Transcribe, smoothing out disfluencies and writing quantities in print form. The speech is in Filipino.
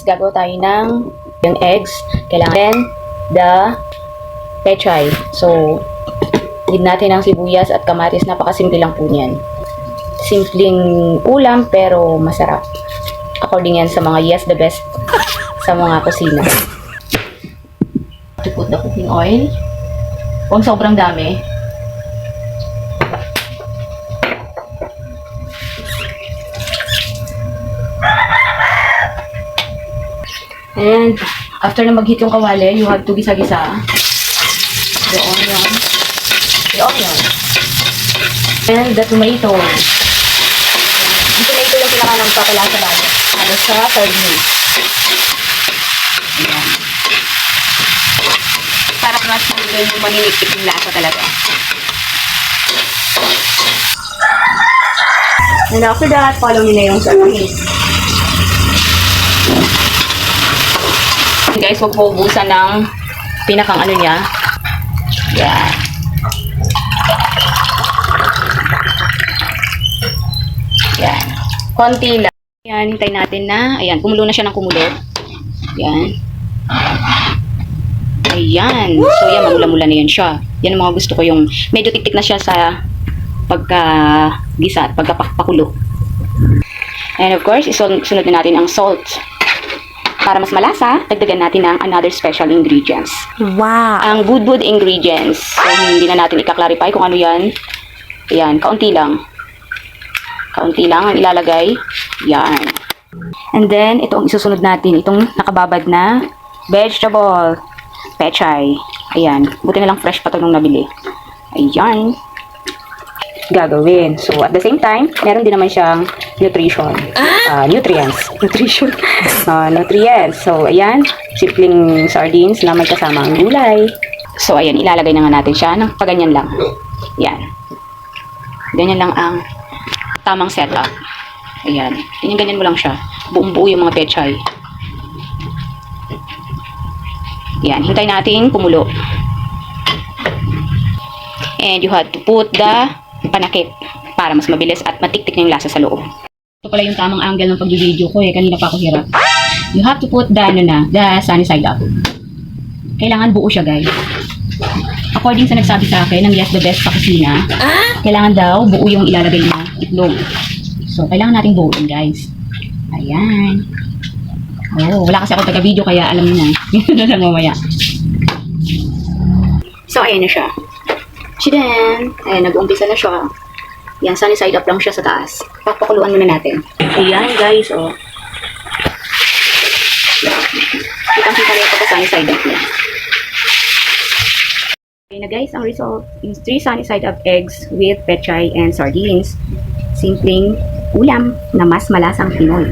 gagawa tayo ng yung eggs. Kailangan the pechay. So, need natin ng sibuyas at kamatis. Napakasimple lang po niyan. Simpleng ulam pero masarap. According yan sa mga yes the best sa mga kusina. To put the cooking oil. Kung sobrang dami. And after na mag-heat yung kawali, you have to gisa-gisa the onion. And the tomato. Yung tomato yung kailangan ng papalasa ba? Ano sa sardines. Ayan. Para mas yung maninikip yung lasa talaga. And after that, follow nyo na yung sardines. Guys, huwag mo ubusan ng pinakang ano niya. Yan. Yan. Konti lang. Yan, hintayin natin na. Ayan, kumulo na siya ng kumulo. Yan. Ayan. So, yan, mamula-mula na yan siya. Yan ang mga gusto ko yung medyo tiktik na siya sa pagka-gisa at pagka-pakulo. And of course, isunod na natin ang salt. Para mas malasa, dagdagan natin ng another special ingredients. Wow! Ang good ingredients. So, hindi na natin ika-clarify kung ano yan. Ayan, kaunti lang. Kaunti lang ang ilalagay. Yan. And then, ito ang isusunod natin. Itong nakababad na vegetable. Pechay. Ayan. Buti na lang fresh pa ito nung nabili. Ayan. Gagawin. So, at the same time, meron din naman siyang nutrition. Nutrients. Nutrition. Nutrients. So, ayan. Simpleng sardines na may kasama ang gulay. So, ayan. Ilalagay na nga natin siya ng paganyan lang. Ayan. Ganyan lang ang tamang setup. Ayan. Ganyan mo lang siya. Buong-buo yung mga pechay. Ayan. Hintay natin kumulo. And you have to put the panakip para mas mabilis at matiktik na yung lasa sa loob. Ito pala yung tamang angle ng pag-video ko eh. Kanina pa ako hirap. You have to put the sunny side up. Kailangan buo siya, guys. According sa nagsabi sa akin ng yes the best sa kusina, kailangan daw buo yung ilalagay na itlog. So, kailangan nating buuin, guys. Ayan. Oh, wala kasi ako taga-video kaya alam niyo na. Yun na lang mamaya. So, ayan na siya. Chidan! Ayan, nag-umpisa na siya. Yan, sunny side up lang siya sa taas. Papakuluan muna natin. Ayan, guys, oh. Kitang-kita na yung sunny side up niya. Okay na, guys, ang result is 3 sunny side up eggs with pechay and sardines. Simpleng ulam na mas malasang Pinoy.